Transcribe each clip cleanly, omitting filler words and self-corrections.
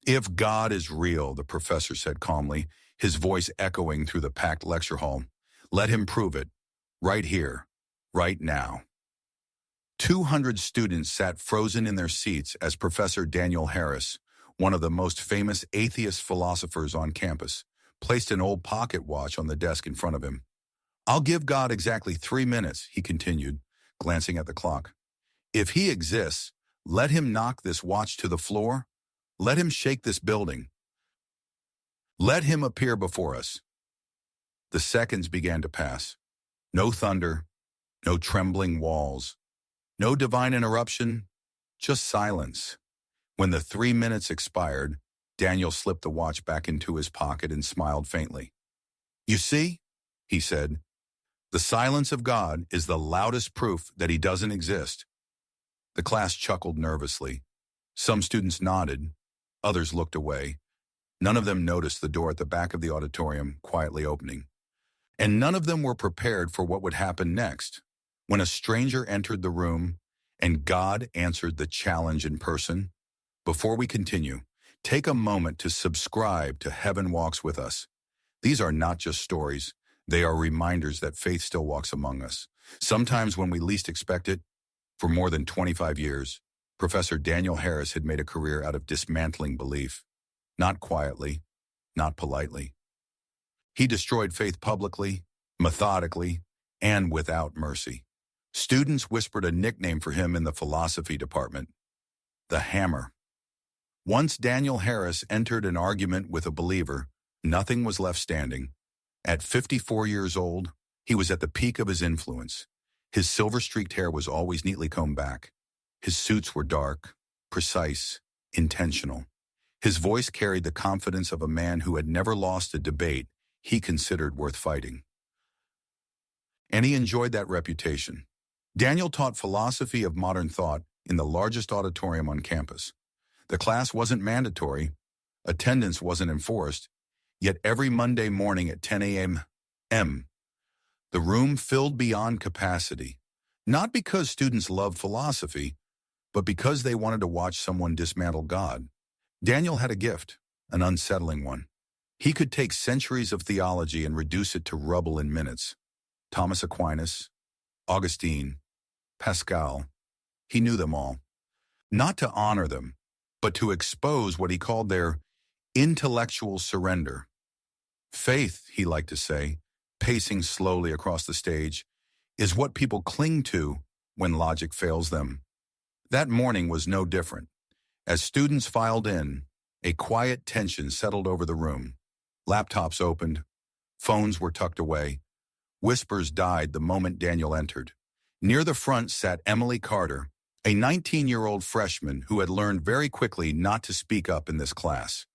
If God is real, the professor said calmly, his voice echoing through the packed lecture hall, let him prove it, right here, right now. 200 students sat frozen in their seats as Professor Daniel Harris, one of the most famous atheist philosophers on campus, placed an old pocket watch on the desk in front of him. I'll give God exactly 3 minutes, he continued, glancing at the clock. If he exists, let him knock this watch to the floor. Let him shake this building. Let him appear before us. The seconds began to pass. No thunder, no trembling walls, no divine interruption, just silence. When the 3 minutes expired, Daniel slipped the watch back into his pocket and smiled faintly. You see, he said, the silence of God is the loudest proof that he doesn't exist. The class chuckled nervously. Some students nodded, others looked away. None of them noticed the door at the back of the auditorium quietly opening. And none of them were prepared for what would happen next, when a stranger entered the room and God answered the challenge in person. Before we continue, take a moment to subscribe to Heaven Walks With Us. These are not just stories. They are reminders that faith still walks among us, sometimes when we least expect it. For more than 25 years, Professor Daniel Harris had made a career out of dismantling belief. Not quietly, not politely. He destroyed faith publicly, methodically, and without mercy. Students whispered a nickname for him in the philosophy department, the Hammer. Once Daniel Harris entered an argument with a believer, nothing was left standing. At 54 years old, he was at the peak of his influence. His silver-streaked hair was always neatly combed back. His suits were dark, precise, intentional. His voice carried the confidence of a man who had never lost a debate he considered worth fighting. And he enjoyed that reputation. Daniel taught philosophy of modern thought in the largest auditorium on campus. The class wasn't mandatory, attendance wasn't enforced, yet every Monday morning at 10 a.m., the room filled beyond capacity, not because students loved philosophy, but because they wanted to watch someone dismantle God. Daniel had a gift, an unsettling one. He could take centuries of theology and reduce it to rubble in minutes. Thomas Aquinas, Augustine, Pascal, he knew them all. Not to honor them, but to expose what he called their intellectual surrender. Faith, he liked to say, pacing slowly across the stage, is what people cling to when logic fails them. That morning was no different. As students filed in, a quiet tension settled over the room. Laptops opened, phones were tucked away. Whispers died the moment Daniel entered. Near the front sat Emily Carter, a 19-year-old freshman who had learned very quickly not to speak up in this class.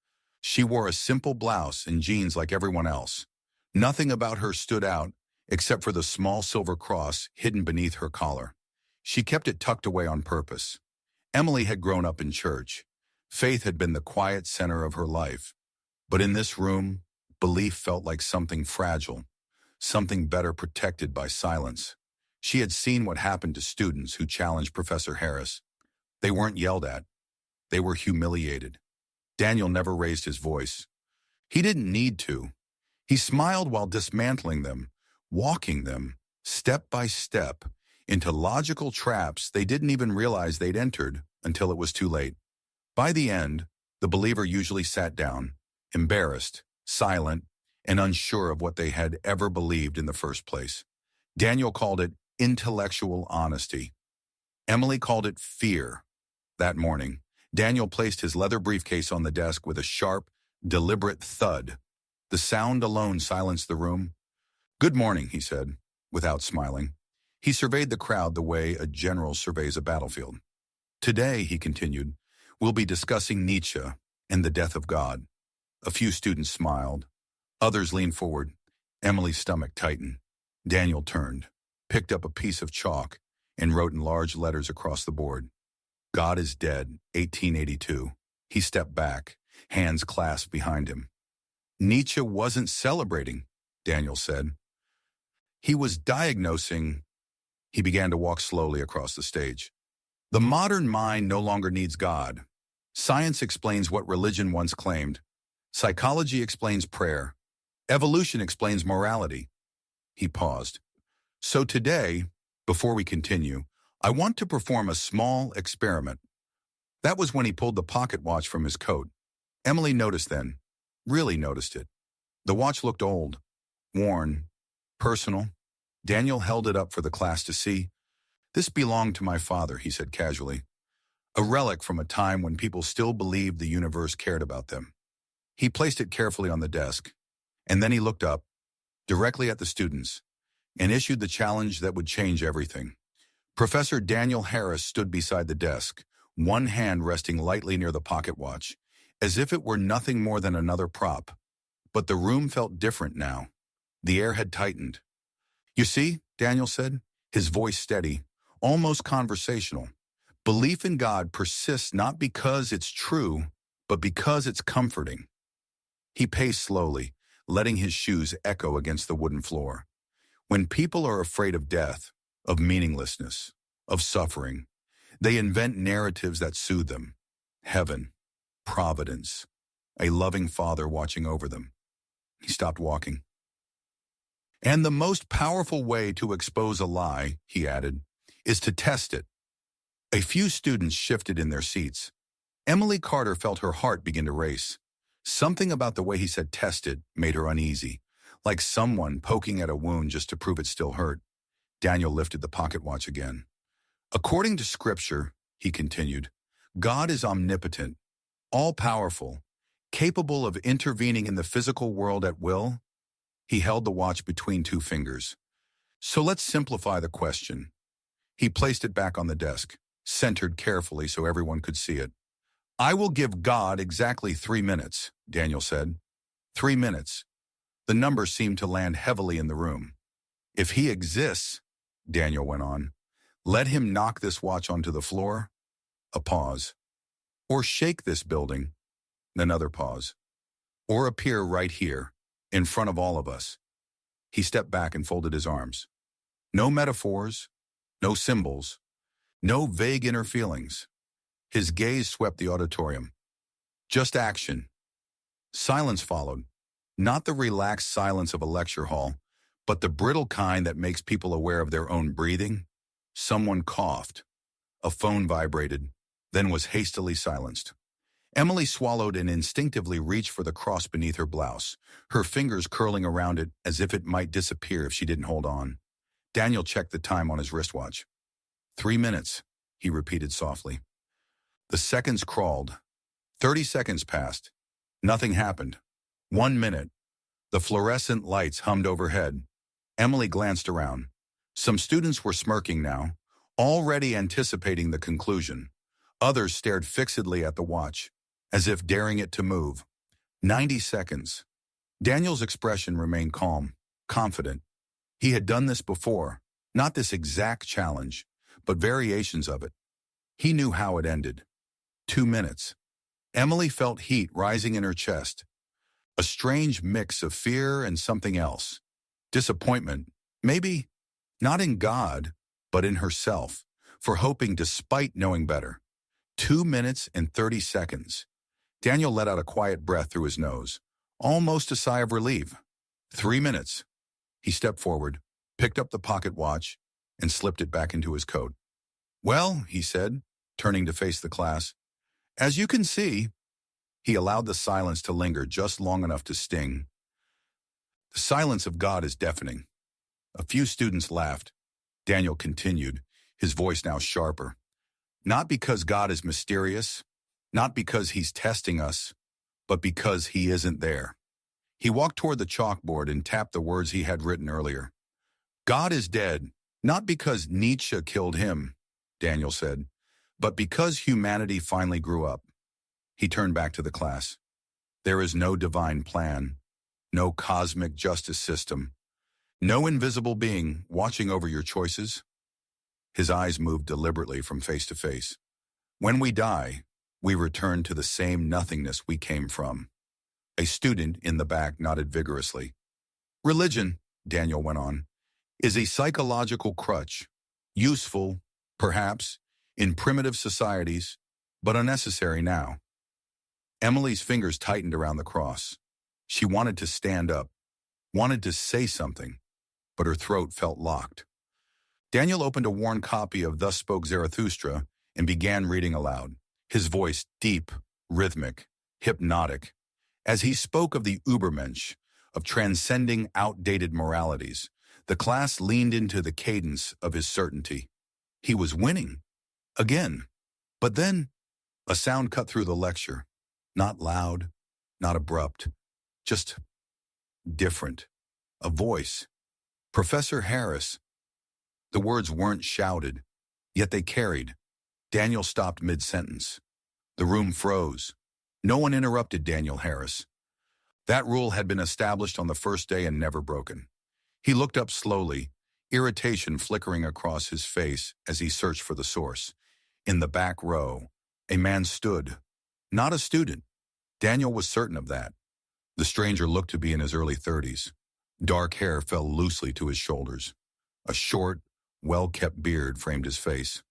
She wore a simple blouse and jeans like everyone else. Nothing about her stood out except for the small silver cross hidden beneath her collar. She kept it tucked away on purpose. Emily had grown up in church. Faith had been the quiet center of her life. But in this room, belief felt like something fragile, something better protected by silence. She had seen what happened to students who challenged Professor Harris. They weren't yelled at. They were humiliated. Daniel never raised his voice. He didn't need to. He smiled while dismantling them, walking them, step by step, into logical traps they didn't even realize they'd entered until it was too late. By the end, the believer usually sat down, embarrassed, silent, and unsure of what they had ever believed in the first place. Daniel called it intellectual honesty. Emily called it fear. That morning, Daniel placed his leather briefcase on the desk with a sharp, deliberate thud. The sound alone silenced the room. "Good morning," he said, without smiling. He surveyed the crowd the way a general surveys a battlefield. "Today," he continued, "we'll be discussing Nietzsche and the death of God." A few students smiled. Others leaned forward. Emily's stomach tightened. Daniel turned, picked up a piece of chalk, and wrote in large letters across the board, "God is dead, 1882. He stepped back, hands clasped behind him. Nietzsche wasn't celebrating, Daniel said. He was diagnosing. He began to walk slowly across the stage. The modern mind no longer needs God. Science explains what religion once claimed. Psychology explains prayer. Evolution explains morality. He paused. So today, before we continue, I want to perform a small experiment. That was when he pulled the pocket watch from his coat. Emily noticed then, really noticed it. The watch looked old, worn, personal. Daniel held it up for the class to see. This belonged to my father, he said casually. A relic from a time when people still believed the universe cared about them. He placed it carefully on the desk, and then he looked up, directly at the students, and issued the challenge that would change everything. Professor Daniel Harris stood beside the desk, one hand resting lightly near the pocket watch, as if it were nothing more than another prop. But the room felt different now. The air had tightened. You see, Daniel said, his voice steady, almost conversational. Belief in God persists not because it's true, but because it's comforting. He paced slowly, letting his shoes echo against the wooden floor. When people are afraid of death, of meaninglessness, of suffering, they invent narratives that soothe them. Heaven, providence, a loving father watching over them. He stopped walking. And the most powerful way to expose a lie, he added, is to test it. A few students shifted in their seats. Emily Carter felt her heart begin to race. Something about the way he said test it made her uneasy, like someone poking at a wound just to prove it still hurt. Daniel lifted the pocket watch again. According to Scripture, he continued, God is omnipotent, all-powerful, capable of intervening in the physical world at will. He held the watch between two fingers. So let's simplify the question. He placed it back on the desk, centered carefully so everyone could see it. I will give God exactly 3 minutes, Daniel said. 3 minutes. The number seemed to land heavily in the room. If he exists, Daniel went on, let him knock this watch onto the floor. A pause. Or shake this building. Another pause. Or appear right here, in front of all of us. He stepped back and folded his arms. No metaphors, no symbols, no vague inner feelings. His gaze swept the auditorium. Just action. Silence followed. Not the relaxed silence of a lecture hall, but the brittle kind that makes people aware of their own breathing. Someone coughed. A phone vibrated, then was hastily silenced. Emily swallowed and instinctively reached for the cross beneath her blouse, her fingers curling around it as if it might disappear if she didn't hold on. Daniel checked the time on his wristwatch. 3 minutes, he repeated softly. The seconds crawled. 30 seconds passed. Nothing happened. 1 minute. The fluorescent lights hummed overhead. Emily glanced around. Some students were smirking now, already anticipating the conclusion. Others stared fixedly at the watch, as if daring it to move. 90 seconds. Daniel's expression remained calm, confident. He had done this before, not this exact challenge, but variations of it. He knew how it ended. 2 minutes. Emily felt heat rising in her chest. A strange mix of fear and something else. Disappointment, maybe, not in God, but in herself, for hoping despite knowing better. 2 minutes and 30 seconds. Daniel let out a quiet breath through his nose, almost a sigh of relief. 3 minutes. He stepped forward, picked up the pocket watch, and slipped it back into his coat. Well, he said, turning to face the class, as you can see, he allowed the silence to linger just long enough to sting. The silence of God is deafening. A few students laughed. Daniel continued, his voice now sharper. Not because God is mysterious, not because he's testing us, but because he isn't there. He walked toward the chalkboard and tapped the words he had written earlier. God is dead, not because Nietzsche killed him, Daniel said, but because humanity finally grew up. He turned back to the class. There is no divine plan, no cosmic justice system, no invisible being watching over your choices. His eyes moved deliberately from face to face. When we die, we return to the same nothingness we came from. A student in the back nodded vigorously. Religion, Daniel went on, is a psychological crutch, useful, perhaps, in primitive societies, but unnecessary now. Emily's fingers tightened around the cross. She wanted to stand up, wanted to say something, but her throat felt locked. Daniel opened a worn copy of Thus Spoke Zarathustra and began reading aloud, his voice deep, rhythmic, hypnotic. As he spoke of the Übermensch, of transcending outdated moralities, the class leaned into the cadence of his certainty. He was winning. Again. But then, a sound cut through the lecture. Not loud, not abrupt, just different. A voice. Professor Harris. The words weren't shouted, yet they carried. Daniel stopped mid-sentence. The room froze. No one interrupted Daniel Harris. That rule had been established on the first day and never broken. He looked up slowly, irritation flickering across his face as he searched for the source. In the back row, a man stood. Not a student. Daniel was certain of that. The stranger looked to be in his early 30s. Dark hair fell loosely to his shoulders. A short, well-kept beard framed his face.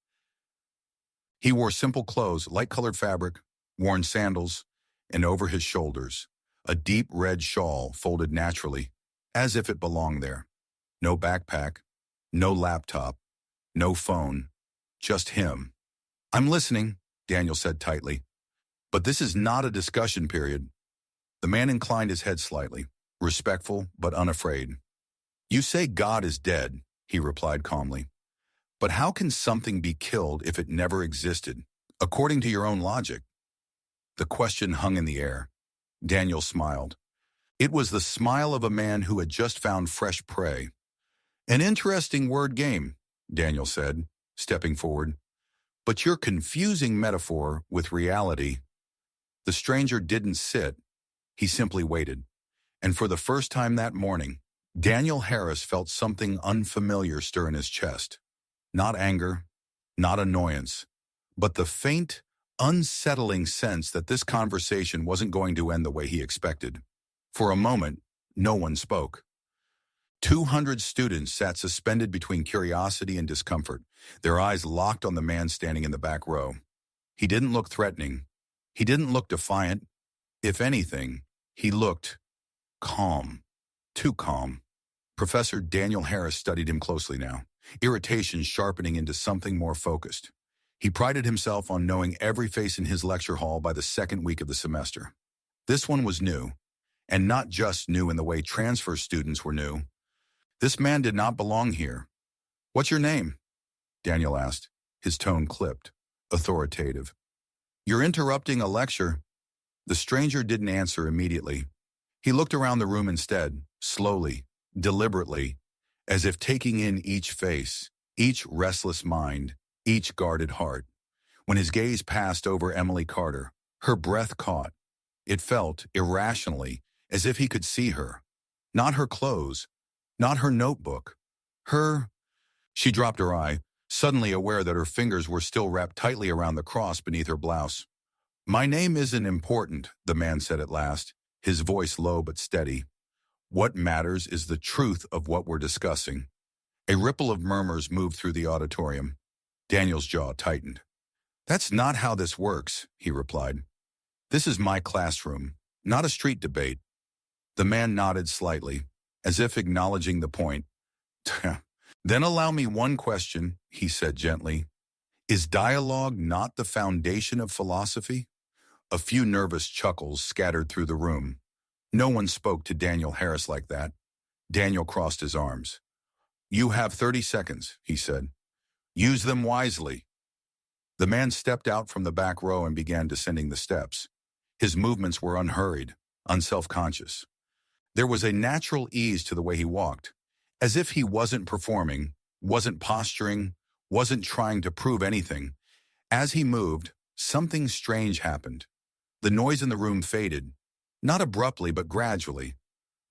He wore simple clothes, light-colored fabric, worn sandals, and over his shoulders, a deep red shawl folded naturally, as if it belonged there. No backpack, no laptop, no phone, just him. "I'm listening," Daniel said tightly. "But this is not a discussion period." The man inclined his head slightly, respectful but unafraid. "You say God is dead," he replied calmly. "But how can something be killed if it never existed, according to your own logic?" The question hung in the air. Daniel smiled. It was the smile of a man who had just found fresh prey. "An interesting word game," Daniel said, stepping forward. "But you're confusing metaphor with reality." The stranger didn't sit. He simply waited. And for the first time that morning, Daniel Harris felt something unfamiliar stir in his chest. Not anger, not annoyance, but the faint, unsettling sense that this conversation wasn't going to end the way he expected. For a moment, no one spoke. 200 students sat suspended between curiosity and discomfort, their eyes locked on the man standing in the back row. He didn't look threatening. He didn't look defiant. If anything, he looked calm. Too calm. Professor Daniel Harris studied him closely now, irritation sharpening into something more focused. He prided himself on knowing every face in his lecture hall by the second week of the semester. This one was new, and not just new in the way transfer students were new. This man did not belong here. "What's your name?" Daniel asked, his tone clipped, authoritative. "You're interrupting a lecture." The stranger didn't answer immediately. He looked around the room instead, slowly, deliberately, as if taking in each face, each restless mind, each guarded heart. When his gaze passed over Emily Carter, her breath caught. It felt, irrationally, as if he could see her. Not her clothes, not her notebook. Her... She dropped her eye, suddenly aware that her fingers were still wrapped tightly around the cross beneath her blouse. "My name isn't important," the man said at last, his voice low but steady. "What matters is the truth of what we're discussing." A ripple of murmurs moved through the auditorium. Daniel's jaw tightened. "That's not how this works," he replied. "This is my classroom, not a street debate." The man nodded slightly, as if acknowledging the point. "Then allow me one question," he said gently. "Is dialogue not the foundation of philosophy?" A few nervous chuckles scattered through the room. No one spoke to Daniel Harris like that. Daniel crossed his arms. "You have 30 seconds, he said. "Use them wisely." The man stepped out from the back row and began descending the steps. His movements were unhurried, unself-conscious. There was a natural ease to the way he walked, as if he wasn't performing, wasn't posturing, wasn't trying to prove anything. As he moved, something strange happened. The noise in the room faded, not abruptly but gradually,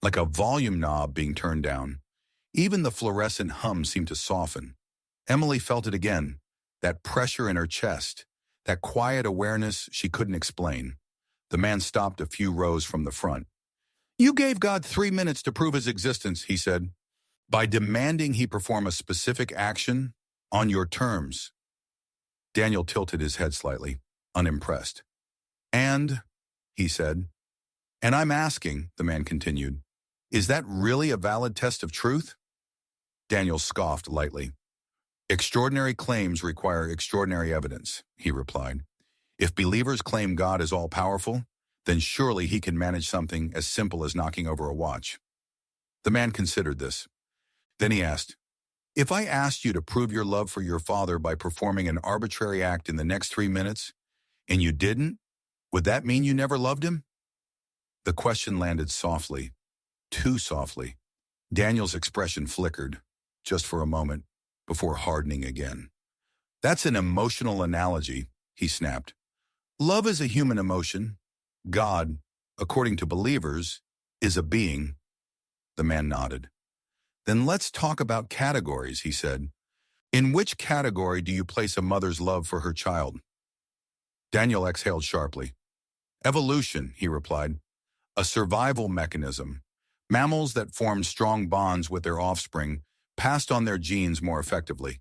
like a volume knob being turned down. Even the fluorescent hum seemed to soften. Emily felt it again, that pressure in her chest, that quiet awareness she couldn't explain. The man stopped a few rows from the front. "You gave God 3 minutes to prove his existence," he said, "by demanding he perform a specific action on your terms." Daniel tilted his head slightly, unimpressed. "And," he said. And I'm asking, the man continued, is that really a valid test of truth? Daniel scoffed lightly. Extraordinary claims require extraordinary evidence, he replied. If believers claim God is all-powerful, then surely he can manage something as simple as knocking over a watch. The man considered this. Then he asked, if I asked you to prove your love for your father by performing an arbitrary act in the next 3 minutes, and you didn't, would that mean you never loved him? The question landed softly, too softly. Daniel's expression flickered, just for a moment, before hardening again. That's an emotional analogy, he snapped. Love is a human emotion. God, according to believers, is a being. The man nodded. Then let's talk about categories, he said. In which category do you place a mother's love for her child? Daniel exhaled sharply. Evolution, he replied. A survival mechanism. Mammals that formed strong bonds with their offspring passed on their genes more effectively.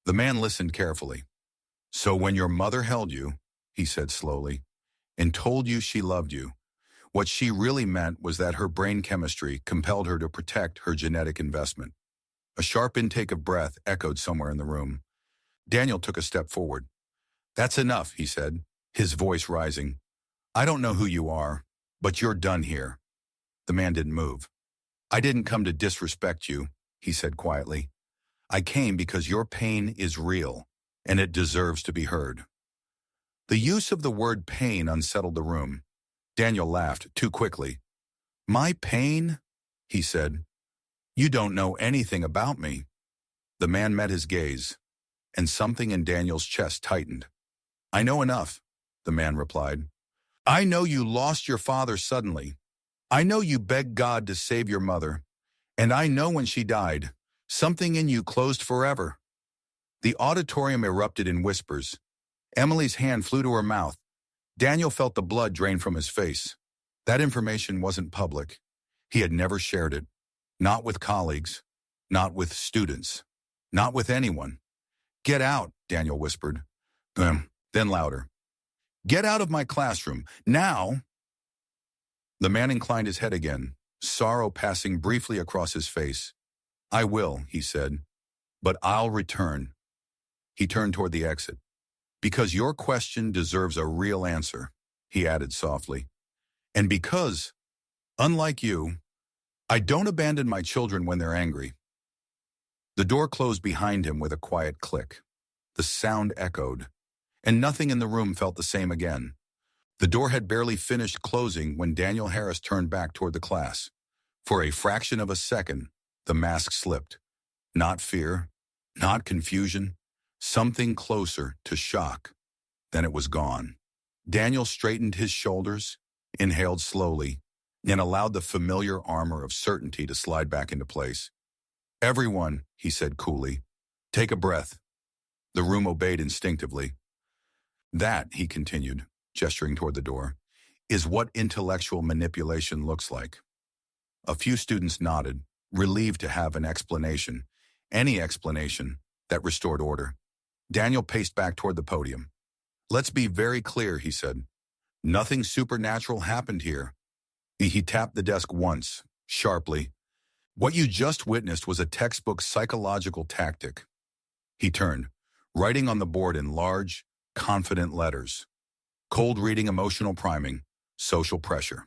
The man listened carefully. So when your mother held you, he said slowly, and told you she loved you, what she really meant was that her brain chemistry compelled her to protect her genetic investment. A sharp intake of breath echoed somewhere in the room. Daniel took a step forward. That's enough, he said, his voice rising. I don't know who you are, but you're done here. The man didn't move. I didn't come to disrespect you, he said quietly. I came because your pain is real, and it deserves to be heard. The use of the word pain unsettled the room. Daniel laughed too quickly. My pain? He said. You don't know anything about me. The man met his gaze, and something in Daniel's chest tightened. I know enough, the man replied. I know you lost your father suddenly. I know you begged God to save your mother, and I know when she died, something in you closed forever. The auditorium erupted in whispers. Emily's hand flew to her mouth. Daniel felt the blood drain from his face. That information wasn't public. He had never shared it. Not with colleagues. Not with students. Not with anyone. Get out, Daniel whispered. Then louder. Get out of my classroom, now! The man inclined his head again, sorrow passing briefly across his face. I will, he said, but I'll return. He turned toward the exit. Because your question deserves a real answer, he added softly. And because, unlike you, I don't abandon my children when they're angry. The door closed behind him with a quiet click. The sound echoed, and nothing in the room felt the same again. The door had barely finished closing when Daniel Harris turned back toward the class. For a fraction of a second, the mask slipped. Not fear, not confusion, something closer to shock. Then it was gone. Daniel straightened his shoulders, inhaled slowly, and allowed the familiar armor of certainty to slide back into place. Everyone, he said coolly, take a breath. The room obeyed instinctively. That, he continued, gesturing toward the door, is what intellectual manipulation looks like. A few students nodded, relieved to have an explanation, any explanation, that restored order. Daniel paced back toward the podium. Let's be very clear, he said. Nothing supernatural happened here. He tapped the desk once, sharply. What you just witnessed was a textbook psychological tactic. He turned, writing on the board in large, confident letters. Cold reading, emotional priming, social pressure.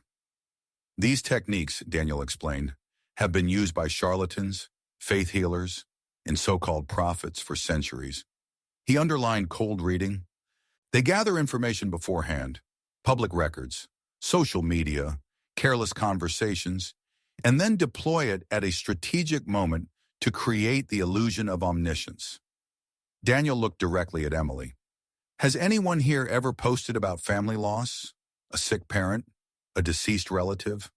These techniques, Daniel explained, have been used by charlatans, faith healers, and so-called prophets for centuries. He underlined cold reading. They gather information beforehand, public records, social media, careless conversations, and then deploy it at a strategic moment to create the illusion of omniscience. Daniel looked directly at Emily. Has anyone here ever posted about family loss? A sick parent? A deceased relative?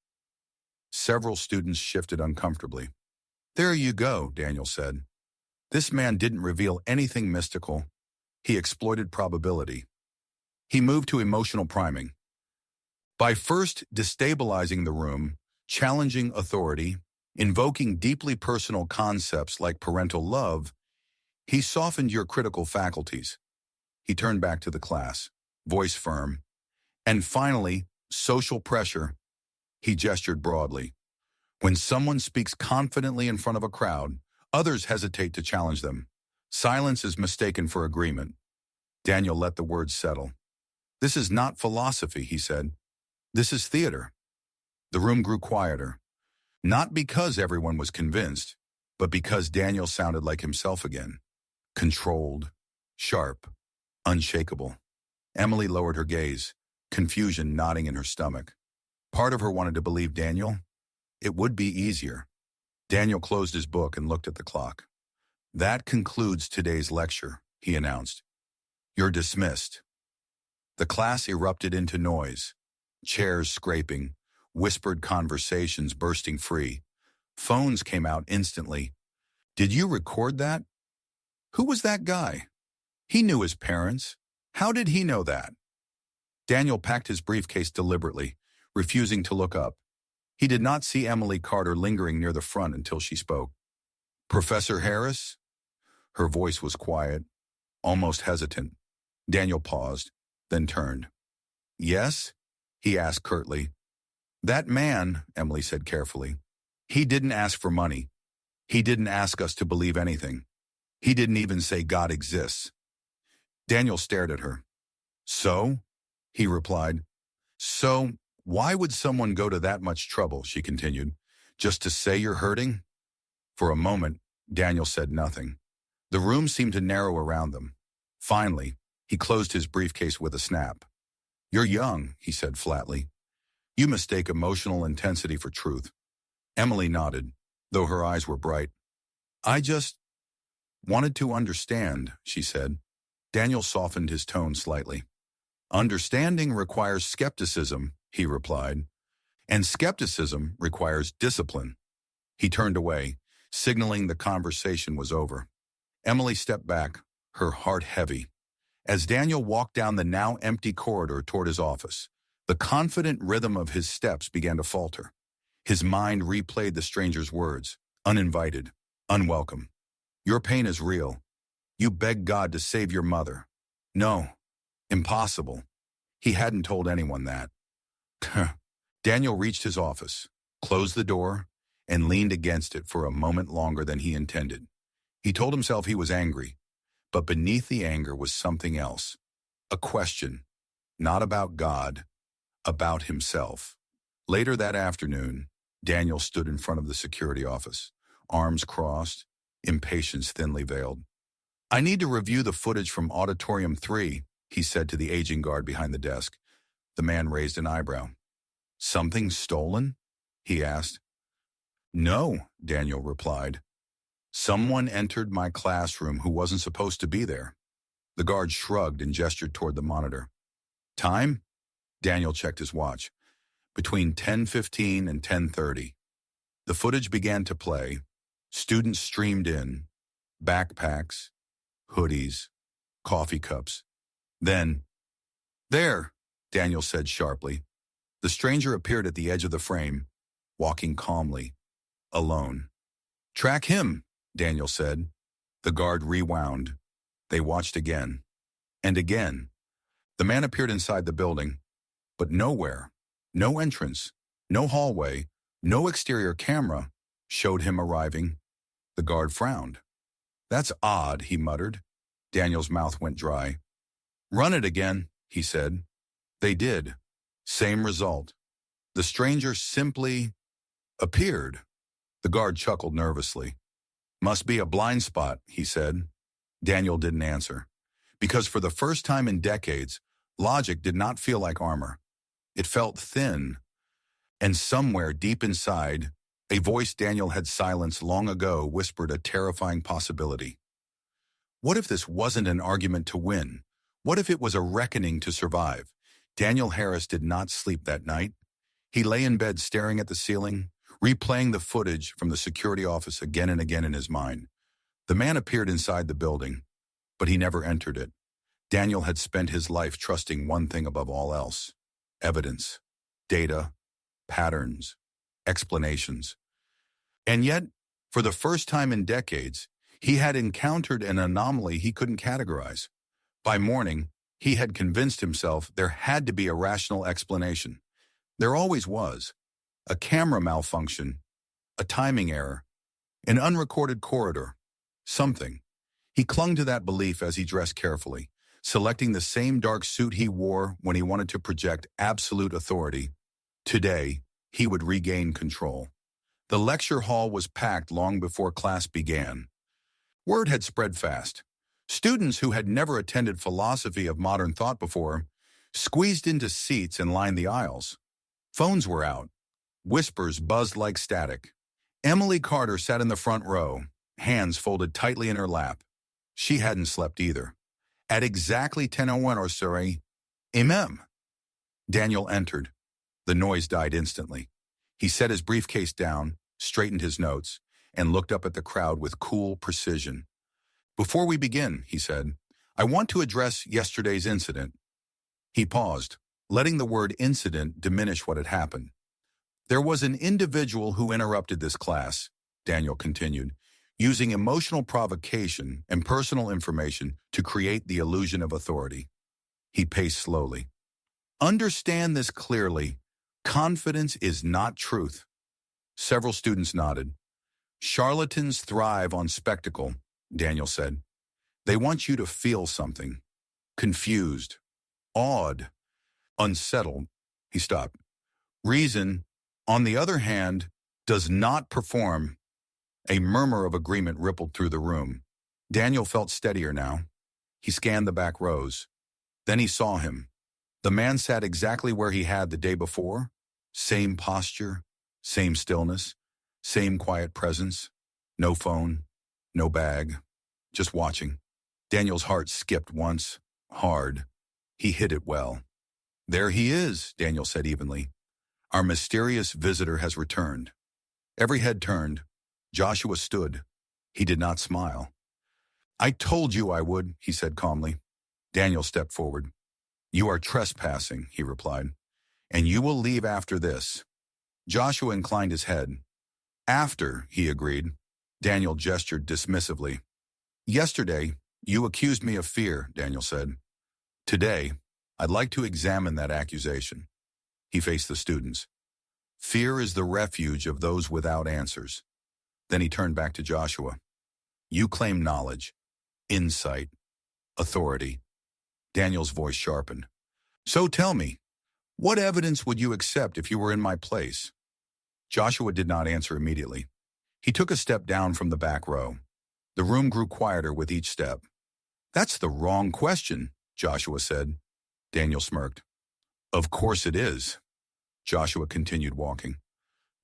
Several students shifted uncomfortably. There you go, Daniel said. This man didn't reveal anything mystical. He exploited probability. He moved to emotional priming. By first destabilizing the room, challenging authority, invoking deeply personal concepts like parental love, he softened your critical faculties. He turned back to the class, voice firm, and finally social pressure. He gestured broadly. When someone speaks confidently in front of a crowd, others hesitate to challenge them. Silence is mistaken for agreement. Daniel let the words settle. This is not philosophy, he said. This is theater. The room grew quieter. Not because everyone was convinced, but because Daniel sounded like himself again. Controlled, sharp, unshakable. Emily lowered her gaze, confusion knotting in her stomach. Part of her wanted to believe Daniel. It would be easier. Daniel closed his book and looked at the clock. That concludes today's lecture, he announced. You're dismissed. The class erupted into noise. Chairs scraping, whispered conversations bursting free. Phones came out instantly. Did you record that? Who was that guy? He knew his parents. How did he know that? Daniel packed his briefcase deliberately, refusing to look up. He did not see Emily Carter lingering near the front until she spoke. Professor Harris? Her voice was quiet, almost hesitant. Daniel paused, then turned. Yes? He asked curtly. That man, Emily said carefully, he didn't ask for money. He didn't ask us to believe anything. He didn't even say God exists. Daniel stared at her. So? He replied. So, why would someone go to that much trouble, she continued, just to say you're hurting? For a moment, Daniel said nothing. The room seemed to narrow around them. Finally, he closed his briefcase with a snap. You're young, he said flatly. You mistake emotional intensity for truth. Emily nodded, though her eyes were bright. I just wanted to understand, she said. Daniel softened his tone slightly. Understanding requires skepticism, he replied. And skepticism requires discipline. He turned away, signaling the conversation was over. Emily stepped back, her heart heavy. As Daniel walked down the now empty corridor toward his office, the confident rhythm of his steps began to falter. His mind replayed the stranger's words, uninvited, unwelcome. Your pain is real. You begged God to save your mother. No, impossible. He hadn't told anyone that. Daniel reached his office, closed the door, and leaned against it for a moment longer than he intended. He told himself he was angry, but beneath the anger was something else. A question, not about God, about himself. Later that afternoon, Daniel stood in front of the security office, arms crossed, impatience thinly veiled. I need to review the footage from Auditorium 3, he said to the aging guard behind the desk. The man raised an eyebrow. Something stolen? He asked. No, Daniel replied. Someone entered my classroom who wasn't supposed to be there. The guard shrugged and gestured toward the monitor. Time? Daniel checked his watch. Between 10:15 and 10:30. The footage began to play. Students streamed in. Backpacks, hoodies, coffee cups. Then, there, Daniel said sharply. The stranger appeared at the edge of the frame, walking calmly, alone. Track him, Daniel said. The guard rewound. They watched again. And again. The man appeared inside the building, but nowhere, no entrance, no hallway, no exterior camera showed him arriving. The guard frowned. That's odd, he muttered. Daniel's mouth went dry. Run it again, he said. They did. Same result. The stranger simply appeared. The guard chuckled nervously. Must be a blind spot, he said. Daniel didn't answer. Because for the first time in decades, logic did not feel like armor. It felt thin. And somewhere deep inside, a voice Daniel had silenced long ago whispered a terrifying possibility. What if this wasn't an argument to win? What if it was a reckoning to survive? Daniel Harris did not sleep that night. He lay in bed staring at the ceiling, replaying the footage from the security office again and again in his mind. The man appeared inside the building, but he never entered it. Daniel had spent his life trusting one thing above all else: evidence, data, patterns, explanations. And yet, for the first time in decades, he had encountered an anomaly he couldn't categorize. By morning, he had convinced himself there had to be a rational explanation. There always was. A camera malfunction, a timing error, an unrecorded corridor, something. He clung to that belief as he dressed carefully, selecting the same dark suit he wore when he wanted to project absolute authority. Today, he would regain control. The lecture hall was packed long before class began. Word had spread fast. Students who had never attended philosophy of modern thought before squeezed into seats and lined the aisles. Phones were out. Whispers buzzed like static. Emily Carter sat in the front row, hands folded tightly in her lap. She hadn't slept either. At exactly 10:01 or so, Amen. Daniel entered. The noise died instantly. He set his briefcase down, straightened his notes, and looked up at the crowd with cool precision. "Before we begin," he said, "I want to address yesterday's incident." He paused, letting the word incident diminish what had happened. "There was an individual who interrupted this class," Daniel continued, "using emotional provocation and personal information to create the illusion of authority." He paced slowly. "Understand this clearly. Confidence is not truth." Several students nodded. "Charlatans thrive on spectacle," Daniel said. "They want you to feel something. Confused, awed, unsettled." He stopped. "Reason, on the other hand, does not perform." A murmur of agreement rippled through the room. Daniel felt steadier now. He scanned the back rows. Then he saw him. The man sat exactly where he had the day before. Same posture, same stillness, same quiet presence. No phone, no bag, just watching. Daniel's heart skipped once, hard. He hit it well. "There he is," Daniel said evenly. "Our mysterious visitor has returned." Every head turned. Joshua stood. He did not smile. "I told you I would," he said calmly. Daniel stepped forward. "You are trespassing," he replied, "and you will leave after this." Joshua inclined his head. "After," he agreed. Daniel gestured dismissively. "Yesterday, you accused me of fear," Daniel said. "Today, I'd like to examine that accusation." He faced the students. "Fear is the refuge of those without answers." Then he turned back to Joshua. "You claim knowledge, insight, authority." Daniel's voice sharpened. "So tell me, what evidence would you accept if you were in my place?" Joshua did not answer immediately. He took a step down from the back row. The room grew quieter with each step. "That's the wrong question," Joshua said. Daniel smirked. "Of course it is." Joshua continued walking.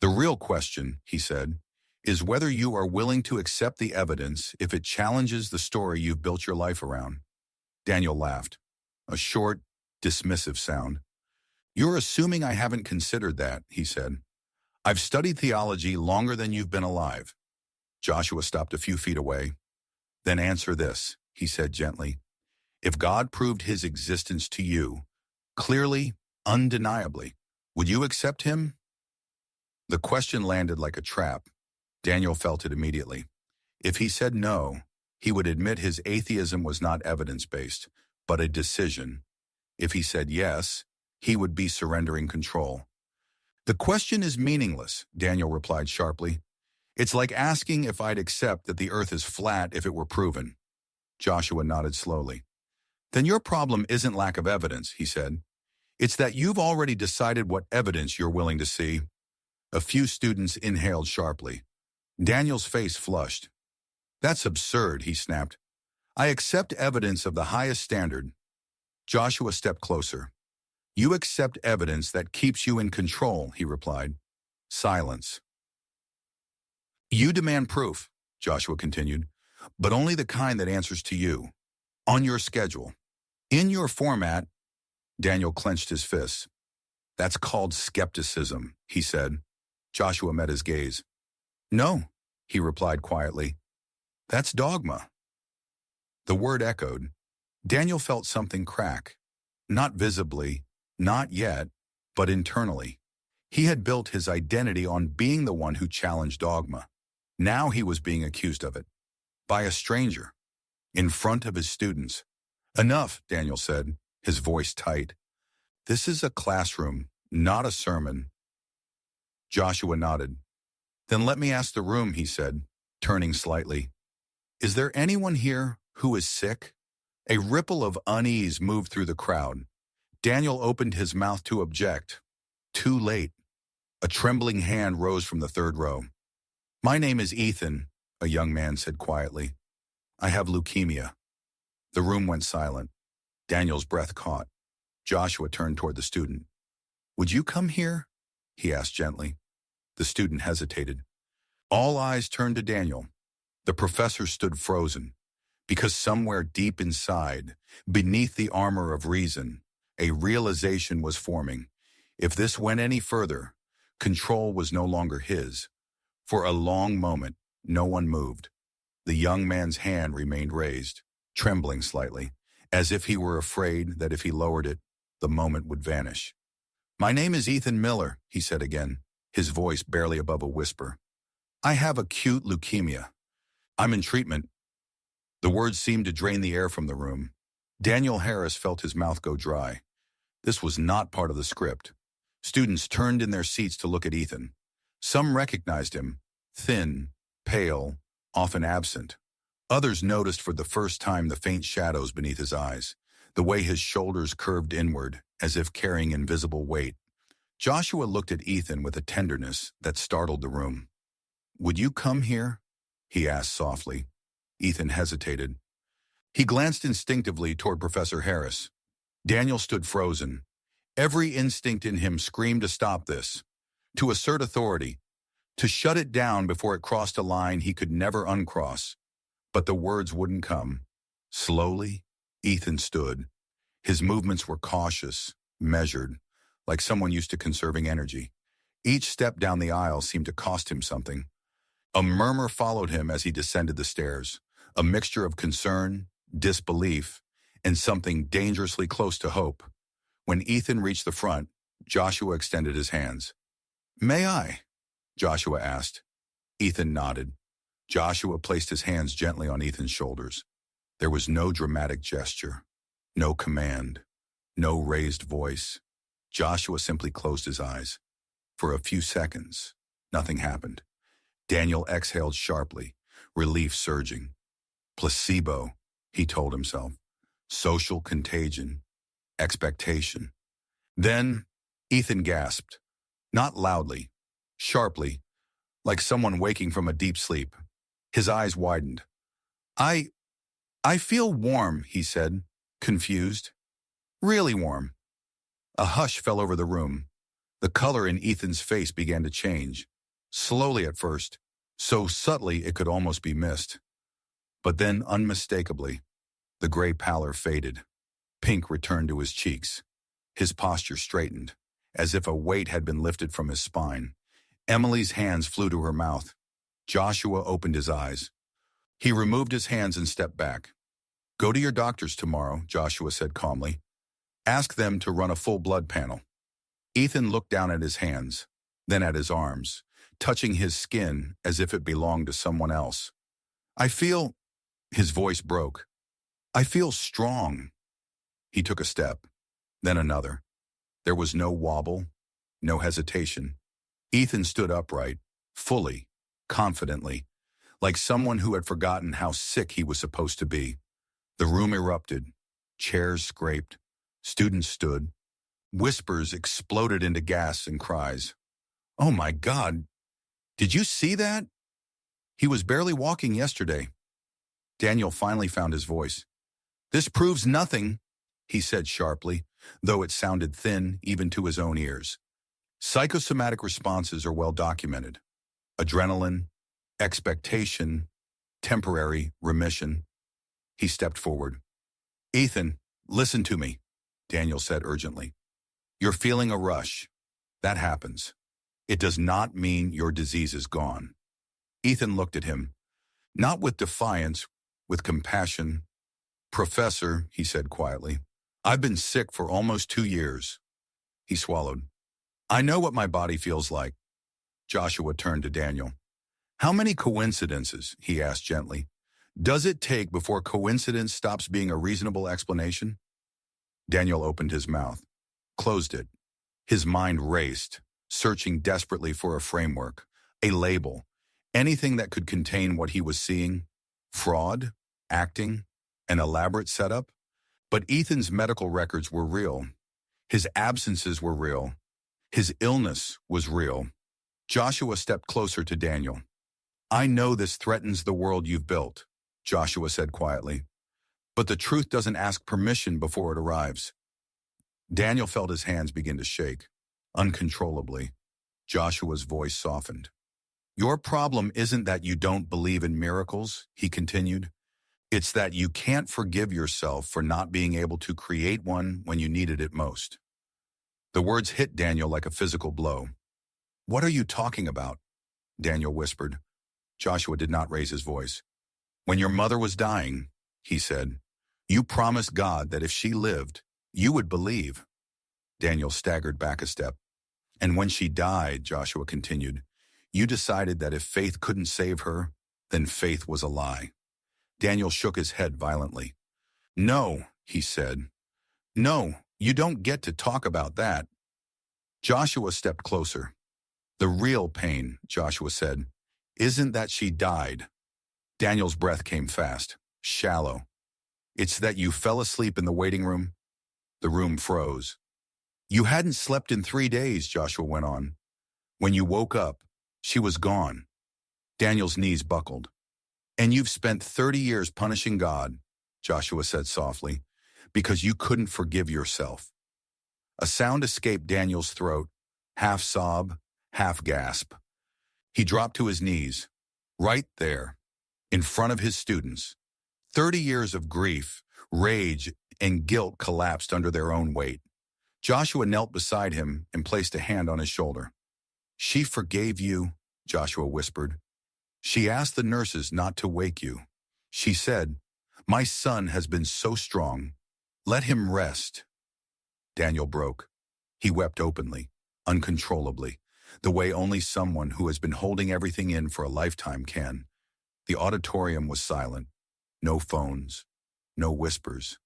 "The real question," he said, "is whether you are willing to accept the evidence if it challenges the story you've built your life around." Daniel laughed. A short, dismissive sound. "You're assuming I haven't considered that," he said. "I've studied theology longer than you've been alive." Joshua stopped a few feet away. "Then answer this," he said gently. "If God proved his existence to you, clearly, undeniably, would you accept him?" The question landed like a trap. Daniel felt it immediately. If he said no, he would admit his atheism was not evidence-based, but a decision. If he said yes, he would be surrendering control. "The question is meaningless," Daniel replied sharply. "It's like asking if I'd accept that the earth is flat if it were proven." Joshua nodded slowly. "Then your problem isn't lack of evidence," he said. "It's that you've already decided what evidence you're willing to see." A few students inhaled sharply. Daniel's face flushed. "That's absurd," he snapped. "I accept evidence of the highest standard." Joshua stepped closer. "You accept evidence that keeps you in control," he replied. Silence. "You demand proof," Joshua continued, "but only the kind that answers to you. On your schedule. In your format." Daniel clenched his fists. "That's called skepticism," he said. Joshua met his gaze. "No," he replied quietly. "That's dogma." The word echoed. Daniel felt something crack. Not visibly, not yet, but internally. He had built his identity on being the one who challenged dogma. Now he was being accused of it. By a stranger. In front of his students. "Enough," Daniel said, his voice tight. "This is a classroom, Not a sermon. Joshua nodded. Then let me ask the room, he said, turning slightly. Is there anyone here who is sick? A ripple of unease moved through the crowd. Daniel opened his mouth to object. Too late. A trembling hand rose from the third row. My name is Ethan, a young man said quietly. I have leukemia. The room went silent. Daniel's breath caught. Joshua turned toward the student. Would you come here? He asked gently. The student hesitated. All eyes turned to Daniel. The professor stood frozen, because somewhere deep inside, beneath the armor of reason, a realization was forming. If this went any further, control was no longer his. For a long moment, no one moved. The young man's hand remained raised, trembling slightly, as if he were afraid that if he lowered it, the moment would vanish. My name is Ethan Miller, he said again, his voice barely above a whisper. I have acute leukemia. I'm in treatment. The words seemed to drain the air from the room. Daniel Harris felt his mouth go dry. This was not part of the script. Students turned in their seats to look at Ethan. Some recognized him, thin, pale, often absent. Others noticed for the first time the faint shadows beneath his eyes, the way his shoulders curved inward, as if carrying invisible weight. Joshua looked at Ethan with a tenderness that startled the room. Would you come here? He asked softly. Ethan hesitated. He glanced instinctively toward Professor Harris. Daniel stood frozen. Every instinct in him screamed to stop this, to assert authority, to shut it down before it crossed a line he could never uncross. But the words wouldn't come. Slowly, Ethan stood. His movements were cautious, measured, like someone used to conserving energy. Each step down the aisle seemed to cost him something. A murmur followed him as he descended the stairs, a mixture of concern, disbelief, and something dangerously close to hope. When Ethan reached the front, Joshua extended his hands. May I? Joshua asked. Ethan nodded. Joshua placed his hands gently on Ethan's shoulders. There was no dramatic gesture, no command, no raised voice. Joshua simply closed his eyes. For a few seconds, nothing happened. Daniel exhaled sharply, relief surging. Placebo, he told himself. Social contagion. Expectation. Then, Ethan gasped. Not loudly, sharply, like someone waking from a deep sleep. His eyes widened. I feel warm, he said, confused. Really warm. A hush fell over the room. The color in Ethan's face began to change. Slowly at first, so subtly it could almost be missed. But then unmistakably, the gray pallor faded. Pink returned to his cheeks. His posture straightened, as if a weight had been lifted from his spine. Emily's hands flew to her mouth. Joshua opened his eyes. He removed his hands and stepped back. Go to your doctors tomorrow, Joshua said calmly. Ask them to run a full blood panel. Ethan looked down at his hands, then at his arms, touching his skin as if it belonged to someone else. His voice broke. I feel strong. He took a step, then another. There was no wobble, no hesitation. Ethan stood upright, fully, confidently, like someone who had forgotten how sick he was supposed to be. The room erupted. Chairs scraped. Students stood. Whispers exploded into gasps and cries. Oh my God! Did you see that? He was barely walking yesterday. Daniel finally found his voice. This proves nothing, he said sharply, though it sounded thin even to his own ears. Psychosomatic responses are well documented. Adrenaline, expectation, temporary remission. He stepped forward. Ethan, listen to me, Daniel said urgently. You're feeling a rush. That happens. It does not mean your disease is gone. Ethan looked at him, not with defiance, with compassion. Professor, he said quietly, I've been sick for almost 2 years. He swallowed. I know what my body feels like. Joshua turned to Daniel. How many coincidences, he asked gently, does it take before coincidence stops being a reasonable explanation? Daniel opened his mouth, closed it. His mind raced, searching desperately for a framework, a label, anything that could contain what he was seeing. Fraud, acting, an elaborate setup. But Ethan's medical records were real. His absences were real. His illness was real. Joshua stepped closer to Daniel. "I know this threatens the world you've built," Joshua said quietly. "But the truth doesn't ask permission before it arrives." Daniel felt his hands begin to shake, uncontrollably. Joshua's voice softened. "Your problem isn't that you don't believe in miracles," he continued. "It's that you can't forgive yourself for not being able to create one when you needed it most." The words hit Daniel like a physical blow. "What are you talking about?" Daniel whispered. Joshua did not raise his voice. "When your mother was dying," he said, "you promised God that if she lived, you would believe." Daniel staggered back a step. "And when she died," Joshua continued, "you decided that if faith couldn't save her, then faith was a lie." Daniel shook his head violently. "No," he said. "No, you don't get to talk about that." Joshua stepped closer. "The real pain," Joshua said, "isn't that she died." Daniel's breath came fast, shallow. "It's that you fell asleep in the waiting room." The room froze. "You hadn't slept in 3 days," Joshua went on. "When you woke up, she was gone." Daniel's knees buckled. "And you've spent 30 years punishing God," Joshua said softly, "because you couldn't forgive yourself." A sound escaped Daniel's throat, half sob, half gasp. He dropped to his knees, right there, in front of his students. 30 years of grief, rage, and guilt collapsed under their own weight. Joshua knelt beside him and placed a hand on his shoulder. "She forgave you," Joshua whispered. "She asked the nurses not to wake you. She said, 'My son has been so strong. Let him rest.'" Daniel broke. He wept openly, uncontrollably, the way only someone who has been holding everything in for a lifetime can. The auditorium was silent. No phones, no whispers.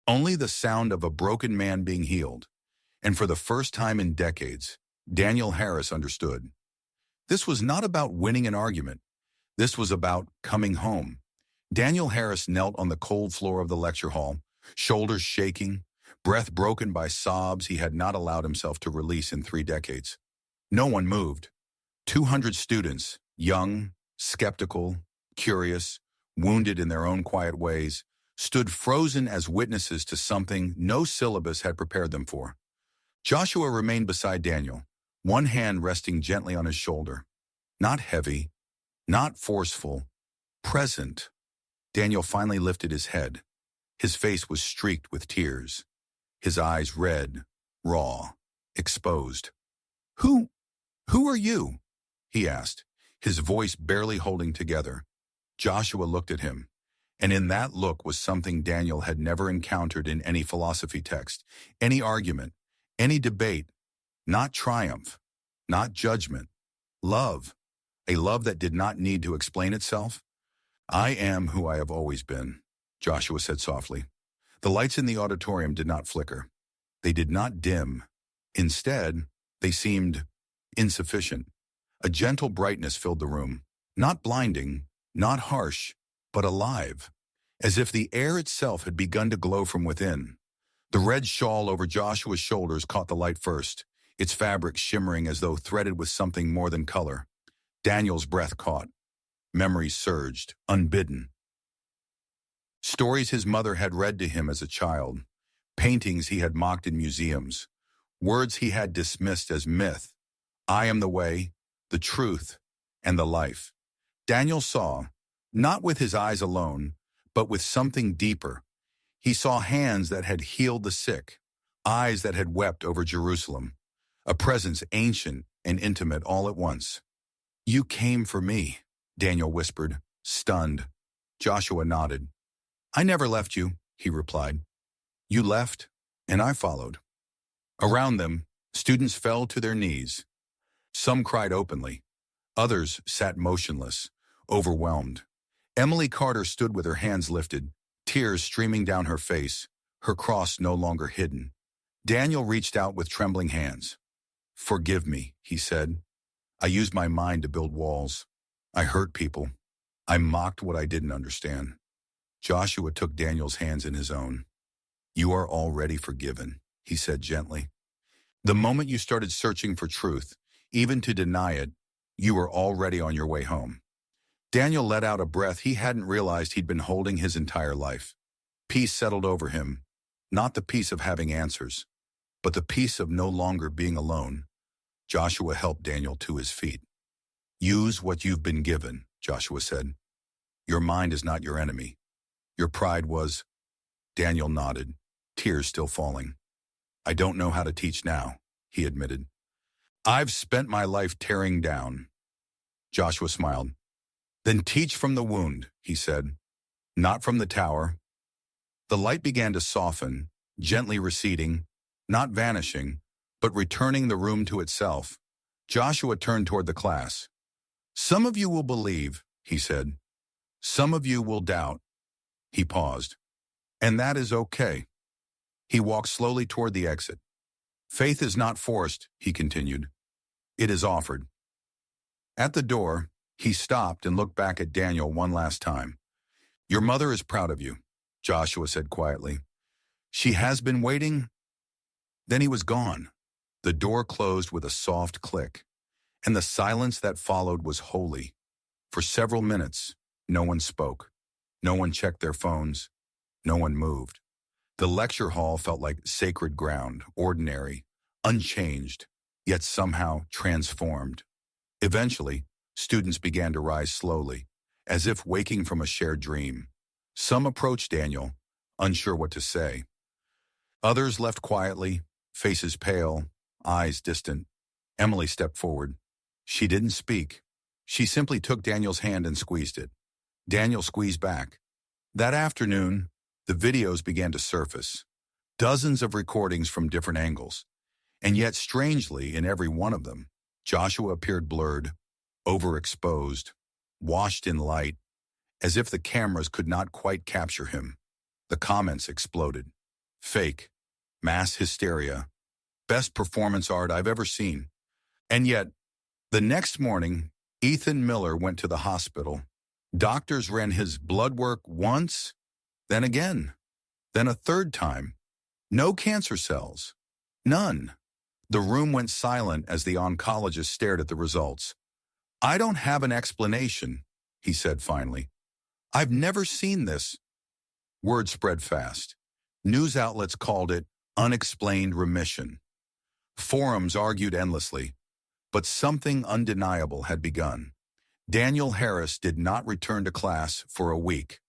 Only the sound of a broken man being healed. And for the first time in decades, Daniel Harris understood. This was not about winning an argument. This was about coming home. Daniel Harris knelt on the cold floor of the lecture hall, shoulders shaking, breath broken by sobs he had not allowed himself to release in 3 decades. No one moved. 200 students, young, skeptical, curious, wounded in their own quiet ways, stood frozen as witnesses to something no syllabus had prepared them for. Joshua remained beside Daniel, one hand resting gently on his shoulder. Not heavy, not forceful, present. Daniel finally lifted his head. His face was streaked with tears. His eyes red, raw, exposed. Who are you?" he asked, his voice barely holding together. Joshua looked at him, and in that look was something Daniel had never encountered in any philosophy text, any argument, any debate. Not triumph, not judgment. Love, a love that did not need to explain itself. "I am who I have always been," Joshua said softly. The lights in the auditorium did not flicker. They did not dim. Instead, they seemed insufficient. A gentle brightness filled the room, not blinding, not harsh, but alive, as if the air itself had begun to glow from within. The red shawl over Joshua's shoulders caught the light first, its fabric shimmering as though threaded with something more than color. Daniel's breath caught. Memories surged, unbidden. Stories his mother had read to him as a child, paintings he had mocked in museums, words he had dismissed as myth. "I am the way, the truth, and the life." Daniel saw, not with his eyes alone, but with something deeper. He saw hands that had healed the sick, eyes that had wept over Jerusalem, a presence ancient and intimate all at once. "You came for me," Daniel whispered, stunned. Joshua nodded. "I never left you," he replied. "You left, and I followed." Around them, students fell to their knees. Some cried openly. Others sat motionless, overwhelmed. Emily Carter stood with her hands lifted, tears streaming down her face, her cross no longer hidden. Daniel reached out with trembling hands. "Forgive me," he said. "I used my mind to build walls. I hurt people. I mocked what I didn't understand." Joshua took Daniel's hands in his own. "You are already forgiven," he said gently. "The moment you started searching for truth, even to deny it, you were already on your way home." Daniel let out a breath he hadn't realized he'd been holding his entire life. Peace settled over him, not the peace of having answers, but the peace of no longer being alone. Joshua helped Daniel to his feet. "Use what you've been given," Joshua said. "Your mind is not your enemy. Your pride was." Daniel nodded, tears still falling. "I don't know how to teach now," he admitted. "I've spent my life tearing down." Joshua smiled. "Then teach from the wound," he said, "not from the tower." The light began to soften, gently receding, not vanishing, but returning the room to itself. Joshua turned toward the class. "Some of you will believe," he said. "Some of you will doubt." He paused. "And that is okay." He walked slowly toward the exit. "Faith is not forced," he continued. "It is offered." At the door, he stopped and looked back at Daniel one last time. "Your mother is proud of you," Joshua said quietly. "She has been waiting." Then he was gone. The door closed with a soft click, and the silence that followed was holy. For several minutes, no one spoke. No one checked their phones. No one moved. The lecture hall felt like sacred ground, ordinary, unchanged, yet somehow transformed. Eventually, students began to rise slowly, as if waking from a shared dream. Some approached Daniel, unsure what to say. Others left quietly, faces pale, eyes distant. Emily stepped forward. She didn't speak. She simply took Daniel's hand and squeezed it. Daniel squeezed back. That afternoon, the videos began to surface. Dozens of recordings from different angles. And yet, strangely, in every one of them, Joshua appeared blurred, overexposed, washed in light, as if the cameras could not quite capture him. The comments exploded. "Fake. Mass hysteria. Best performance art I've ever seen." And yet, the next morning, Ethan Miller went to the hospital. Doctors ran his blood work once, then again, then a third time. No cancer cells. None. The room went silent as the oncologist stared at the results. "I don't have an explanation," he said finally. "I've never seen this." Word spread fast. News outlets called it unexplained remission. Forums argued endlessly, but something undeniable had begun. Daniel Harris did not return to class for a week.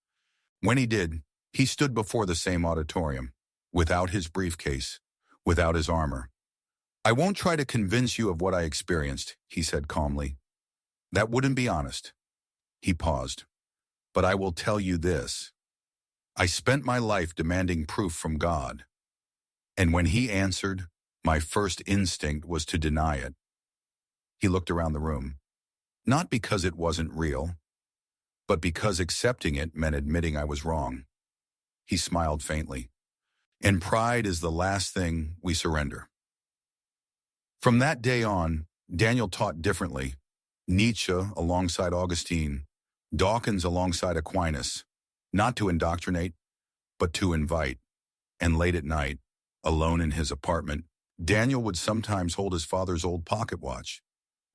When he did, he stood before the same auditorium, without his briefcase, without his armor. "I won't try to convince you of what I experienced," he said calmly. "That wouldn't be honest." He paused. "But I will tell you this. I spent my life demanding proof from God. And when he answered, my first instinct was to deny it." He looked around the room. Not because it wasn't real, but because accepting it meant admitting I was wrong. He smiled faintly. "And pride is the last thing we surrender." From that day on, Daniel taught differently. Nietzsche alongside Augustine, Dawkins alongside Aquinas, not to indoctrinate, but to invite. And late at night, alone in his apartment, Daniel would sometimes hold his father's old pocket watch,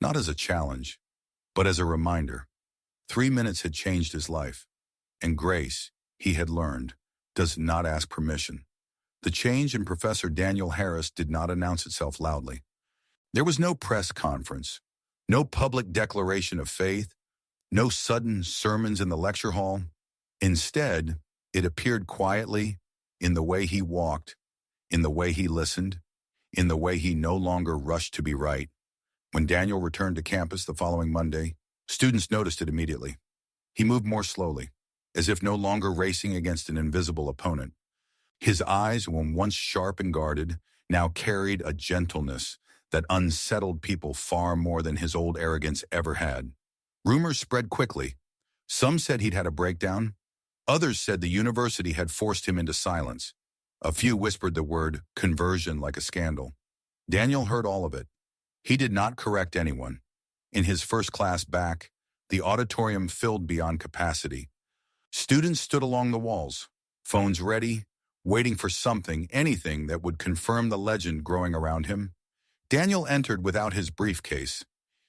not as a challenge, but as a reminder. 3 minutes had changed his life, and grace, he had learned, does not ask permission. The change in Professor Daniel Harris did not announce itself loudly. There was no press conference, no public declaration of faith, no sudden sermons in the lecture hall. Instead, it appeared quietly in the way he walked, in the way he listened, in the way he no longer rushed to be right. When Daniel returned to campus the following Monday, students noticed it immediately. He moved more slowly, as if no longer racing against an invisible opponent. His eyes, when once sharp and guarded, now carried a gentleness that unsettled people far more than his old arrogance ever had. Rumors spread quickly. Some said he'd had a breakdown. Others said the university had forced him into silence. A few whispered the word conversion like a scandal. Daniel heard all of it. He did not correct anyone. In his first class back, the auditorium filled beyond capacity. Students stood along the walls, phones ready, waiting for something, anything that would confirm the legend growing around him. Daniel entered without his briefcase.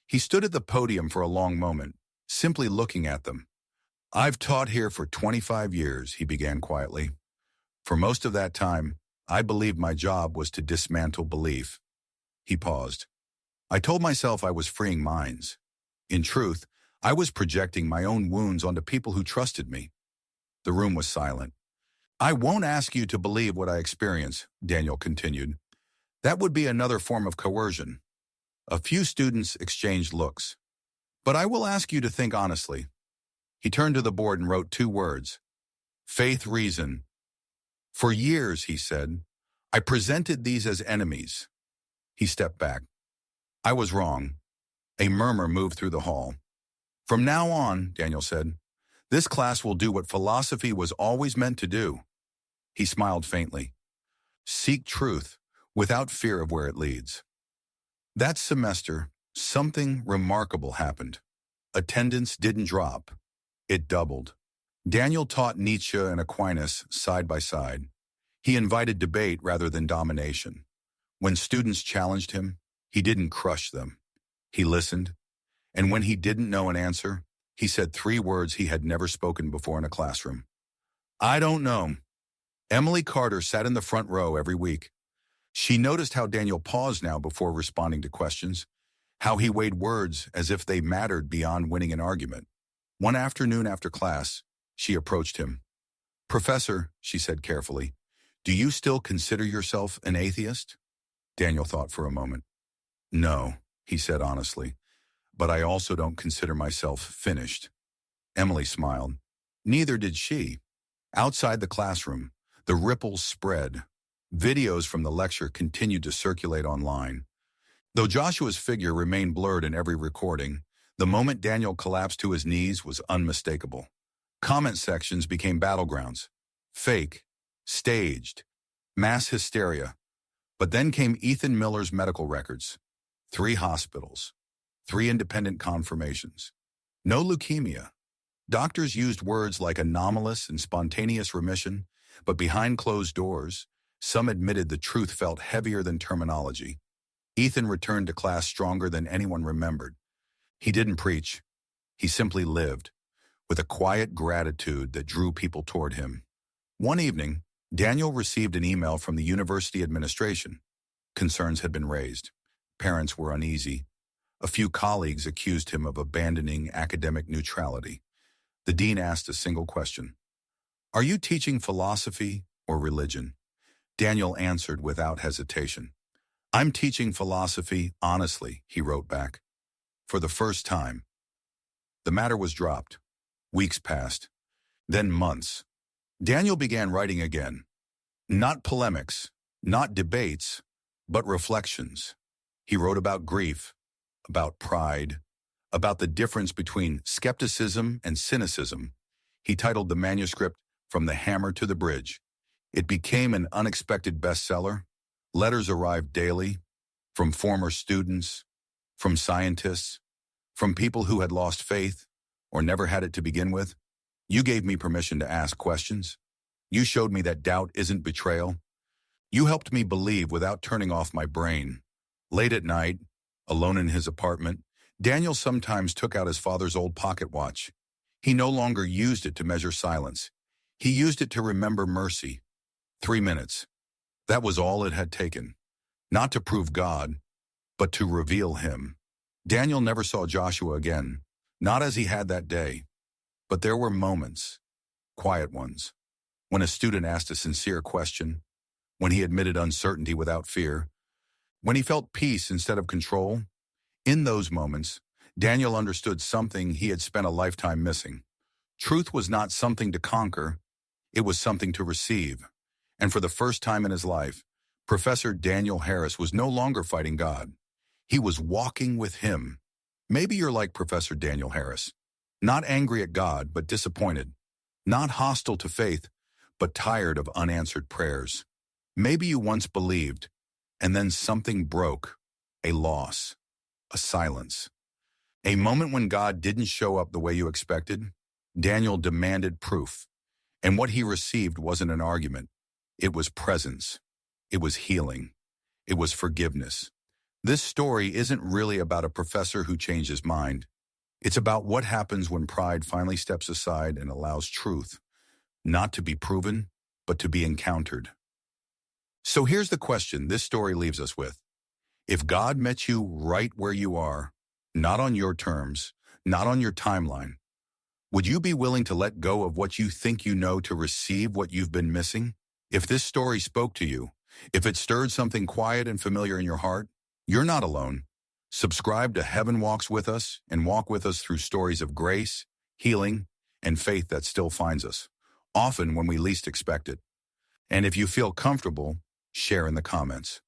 He stood at the podium for a long moment, simply looking at them. "I've taught here for 25 years, he began quietly. "For most of that time, I believed my job was to dismantle belief." He paused. "I told myself I was freeing minds. In truth, I was projecting my own wounds onto people who trusted me." The room was silent. "I won't ask you to believe what I experience," Daniel continued. "That would be another form of coercion." A few students exchanged looks. "But I will ask you to think honestly." He turned to the board and wrote 2 words. "Faith, reason." "For years," he said, "I presented these as enemies." He stepped back. "I was wrong." A murmur moved through the hall. "From now on," Daniel said, "this class will do what philosophy was always meant to do." He smiled faintly. "Seek truth without fear of where it leads." That semester, something remarkable happened. Attendance didn't drop. It doubled. Daniel taught Nietzsche and Aquinas side by side. He invited debate rather than domination. When students challenged him, he didn't crush them. He listened, and when he didn't know an answer, he said 3 words he had never spoken before in a classroom. "I don't know." Emily Carter sat in the front row every week. She noticed how Daniel paused now before responding to questions, how he weighed words as if they mattered beyond winning an argument. One afternoon after class, she approached him. "Professor," she said carefully, "do you still consider yourself an atheist?" Daniel thought for a moment. "No," he said honestly, "but I also don't consider myself finished." Emily smiled. Neither did she. Outside the classroom, the ripples spread. Videos from the lecture continued to circulate online. Though Joshua's figure remained blurred in every recording, the moment Daniel collapsed to his knees was unmistakable. Comment sections became battlegrounds. Fake, staged, mass hysteria. But then came Ethan Miller's medical records. 3 hospitals, 3 independent confirmations. No leukemia. Doctors used words like anomalous and spontaneous remission, but behind closed doors, some admitted the truth felt heavier than terminology. Ethan returned to class stronger than anyone remembered. He didn't preach. He simply lived, with a quiet gratitude that drew people toward him. One evening, Daniel received an email from the university administration. Concerns had been raised. Parents were uneasy. A few colleagues accused him of abandoning academic neutrality. The dean asked a single question. "Are you teaching philosophy or religion?" Daniel answered without hesitation. "I'm teaching philosophy honestly," he wrote back. For the first time. The matter was dropped. Weeks passed. Then months. Daniel began writing again. Not polemics, not debates, but reflections. He wrote about grief, about pride, about the difference between skepticism and cynicism. He titled the manuscript "From the Hammer to the Bridge." It became an unexpected bestseller. Letters arrived daily, from former students, from scientists, from people who had lost faith or never had it to begin with. "You gave me permission to ask questions. You showed me that doubt isn't betrayal. You helped me believe without turning off my brain." Late at night, alone in his apartment, Daniel sometimes took out his father's old pocket watch. He no longer used it to measure silence. He used it to remember mercy. 3 minutes. That was all it had taken. Not to prove God, but to reveal him. Daniel never saw Joshua again, not as he had that day. But there were moments, quiet ones, when a student asked a sincere question, when he admitted uncertainty without fear, when he felt peace instead of control. In those moments, Daniel understood something he had spent a lifetime missing. Truth was not something to conquer, it was something to receive. And for the first time in his life, Professor Daniel Harris was no longer fighting God. He was walking with him. Maybe you're like Professor Daniel Harris. Not angry at God, but disappointed. Not hostile to faith, but tired of unanswered prayers. Maybe you once believed, and then something broke, a loss. a silence. A moment when God didn't show up the way you expected. Daniel demanded proof, and what he received wasn't an argument. It was presence. It was healing. It was forgiveness. This story isn't really about a professor who changed his mind. It's about what happens when pride finally steps aside and allows truth, not to be proven, but to be encountered. So here's the question this story leaves us with. If God met you right where you are, not on your terms, not on your timeline, would you be willing to let go of what you think you know to receive what you've been missing? If this story spoke to you, if it stirred something quiet and familiar in your heart, you're not alone. Subscribe to Heaven Walks With Us and walk with us through stories of grace, healing, and faith that still finds us, often when we least expect it. And if you feel comfortable, share in the comments.